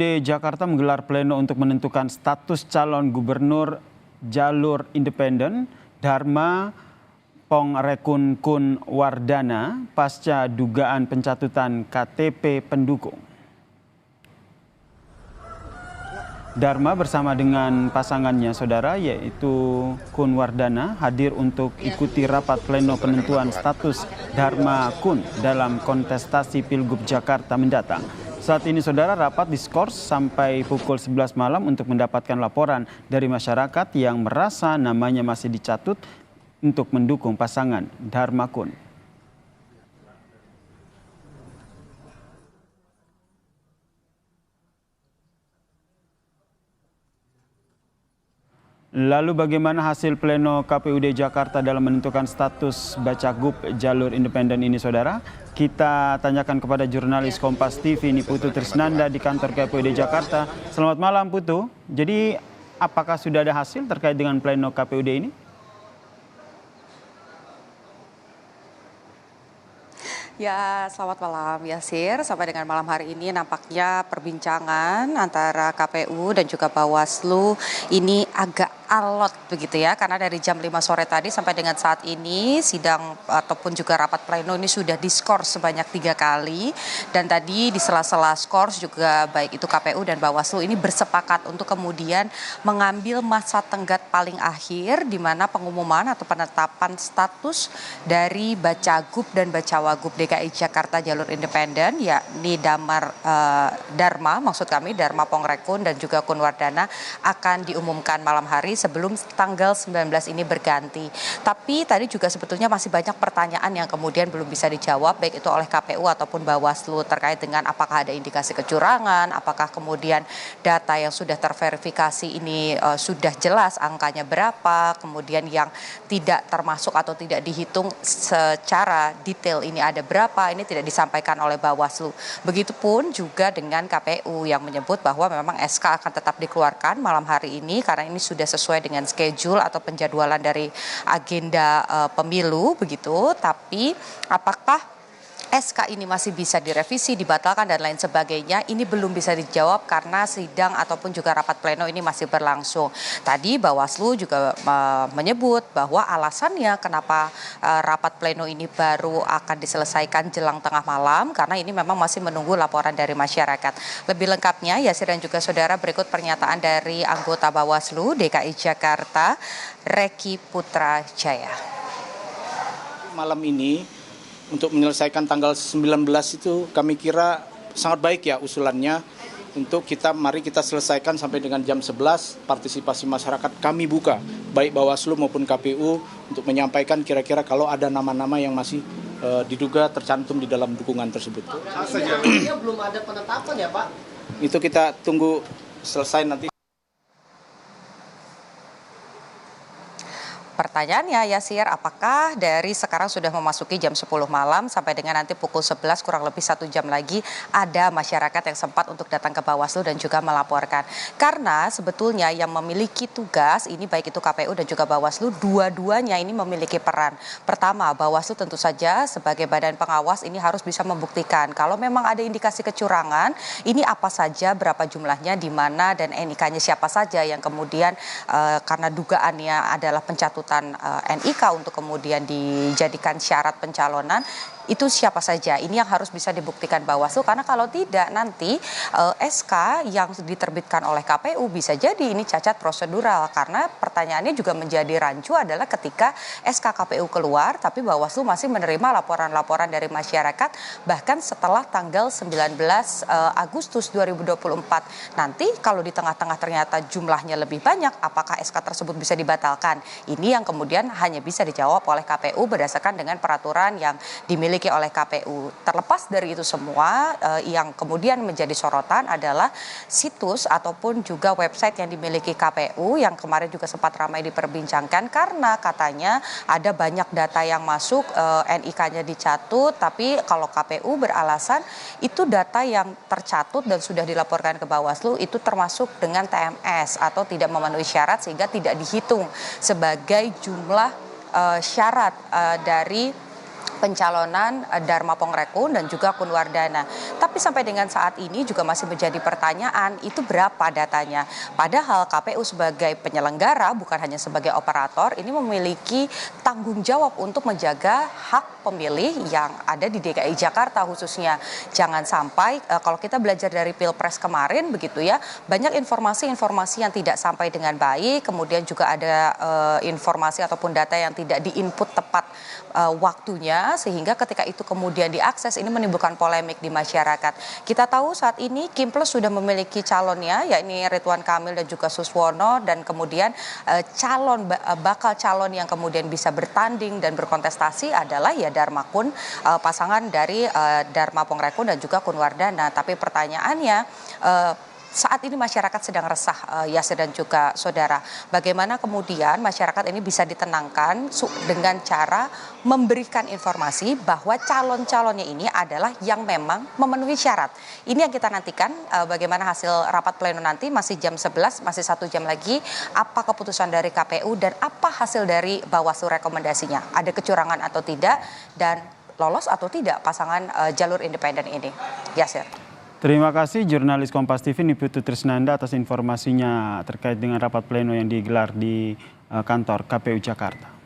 KPUD Jakarta menggelar pleno untuk menentukan status calon gubernur jalur independen Dharma Pongrekun Kun Wardana pasca dugaan pencatutan KTP pendukung. Dharma bersama dengan pasangannya saudara yaitu Kun Wardana hadir untuk ikuti rapat pleno penentuan status Dharma Kun dalam kontestasi Pilgub Jakarta mendatang. Saat ini saudara rapat diskors sampai pukul 11 malam untuk mendapatkan laporan dari masyarakat yang merasa namanya masih dicatut untuk mendukung pasangan Dharma Kun. Lalu bagaimana hasil pleno KPUD Jakarta dalam menentukan status Bacagub jalur independen ini saudara? Kita tanyakan kepada jurnalis Kompas TV ini Putu Trisnanda di kantor KPUD Jakarta. Selamat malam Putu. Jadi apakah sudah ada hasil terkait dengan pleno KPUD ini? Ya, selamat malam Yasir. Sampai dengan malam hari ini nampaknya perbincangan antara KPU dan juga Bawaslu ini agak alot begitu ya. Karena dari jam 5 sore tadi sampai dengan saat ini sidang ataupun juga rapat pleno ini sudah diskors sebanyak 3 kali. Dan tadi di sela-sela skors juga baik itu KPU dan Bawaslu ini bersepakat untuk kemudian mengambil masa tenggat paling akhir di mana pengumuman atau penetapan status dari Bacagub dan Bacawagub DKI Jakarta jalur independen yakni Dharma Pongrekun dan juga Kun Wardana akan diumumkan malam hari sebelum tanggal 19 ini berganti. Tapi tadi juga sebetulnya masih banyak pertanyaan yang kemudian belum bisa dijawab baik itu oleh KPU ataupun Bawaslu terkait dengan apakah ada indikasi kecurangan, apakah kemudian data yang sudah terverifikasi ini sudah jelas angkanya berapa, kemudian yang tidak termasuk atau tidak dihitung secara detail ini ada berapa, ini tidak disampaikan oleh Bawaslu. Begitupun juga dengan KPU yang menyebut bahwa memang SK akan tetap dikeluarkan malam hari ini karena ini sudah sesuai dengan schedule atau penjadwalan dari agenda pemilu begitu. Tapi apakah SK ini masih bisa direvisi, dibatalkan dan lain sebagainya, ini belum bisa dijawab karena sidang ataupun juga rapat pleno ini masih berlangsung. Tadi Bawaslu juga menyebut bahwa alasannya kenapa rapat pleno ini baru akan diselesaikan jelang tengah malam karena ini memang masih menunggu laporan dari masyarakat. Lebih lengkapnya Yasir dan juga saudara berikut pernyataan dari anggota Bawaslu DKI Jakarta Reki Putra Jaya. Malam ini untuk menyelesaikan tanggal 19 itu kami kira sangat baik ya usulannya untuk mari kita selesaikan sampai dengan jam 11 partisipasi masyarakat kami buka baik Bawaslu maupun KPU untuk menyampaikan kira-kira kalau ada nama-nama yang masih diduga tercantum di dalam dukungan tersebut. Sejauh ini belum ada penetapan ya Pak? Itu kita tunggu selesai nanti. Pertanyaannya Yasir, apakah dari sekarang sudah memasuki jam 10 malam sampai dengan nanti pukul 11 kurang lebih 1 jam lagi ada masyarakat yang sempat untuk datang ke Bawaslu dan juga melaporkan. Karena sebetulnya yang memiliki tugas ini baik itu KPU dan juga Bawaslu dua-duanya ini memiliki peran. Pertama, Bawaslu tentu saja sebagai badan pengawas ini harus bisa membuktikan kalau memang ada indikasi kecurangan ini apa saja, berapa jumlahnya, di mana dan NIK-nya siapa saja yang kemudian karena dugaannya adalah pencatutan NIK untuk kemudian dijadikan syarat pencalonan. Itu siapa saja, ini yang harus bisa dibuktikan Bawaslu karena kalau tidak nanti SK yang diterbitkan oleh KPU bisa jadi ini cacat prosedural karena pertanyaannya juga menjadi rancu adalah ketika SK KPU keluar tapi Bawaslu masih menerima laporan-laporan dari masyarakat bahkan setelah tanggal 19 Agustus 2024 nanti kalau di tengah-tengah ternyata jumlahnya lebih banyak apakah SK tersebut bisa dibatalkan, ini yang kemudian hanya bisa dijawab oleh KPU berdasarkan dengan peraturan yang dimiliki oleh KPU. Terlepas dari itu semua, yang kemudian menjadi sorotan adalah situs ataupun juga website yang dimiliki KPU yang kemarin juga sempat ramai diperbincangkan karena katanya ada banyak data yang masuk, NIK-nya dicatut, tapi kalau KPU beralasan itu data yang tercatut dan sudah dilaporkan ke Bawaslu itu termasuk dengan TMS atau tidak memenuhi syarat sehingga tidak dihitung sebagai jumlah syarat dari pencalonan Dharma Pongrekun dan juga Kun Wardana. Tapi sampai dengan saat ini juga masih menjadi pertanyaan, itu berapa datanya? Padahal KPU sebagai penyelenggara, bukan hanya sebagai operator, ini memiliki tanggung jawab untuk menjaga hak pemilih yang ada di DKI Jakarta khususnya. Jangan sampai kalau kita belajar dari Pilpres kemarin begitu ya, banyak informasi-informasi yang tidak sampai dengan baik, kemudian juga ada informasi ataupun data yang tidak diinput tepat waktunya, sehingga ketika itu kemudian diakses ini menimbulkan polemik di masyarakat. Kita tahu saat ini Kimples sudah memiliki calonnya, yakni Ridwan Kamil dan juga Suswono, dan kemudian bakal calon yang kemudian bisa bertanding dan berkontestasi adalah ya Dharma Kun, pasangan dari Dharma Pongrekun dan juga Kun Wardana. Tapi pertanyaannya, saat ini masyarakat sedang resah, Yasir dan juga saudara. Bagaimana kemudian masyarakat ini bisa ditenangkan dengan cara memberikan informasi bahwa calon-calonnya ini adalah yang memang memenuhi syarat. Ini yang kita nantikan, bagaimana hasil rapat pleno nanti, masih jam 11, masih 1 jam lagi. Apa keputusan dari KPU dan apa hasil dari Bawaslu rekomendasinya? Ada kecurangan atau tidak, dan lolos atau tidak pasangan jalur independen ini? Yasir. Terima kasih jurnalis Kompas TV Niputu Trisnanda atas informasinya terkait dengan rapat pleno yang digelar di kantor KPU Jakarta.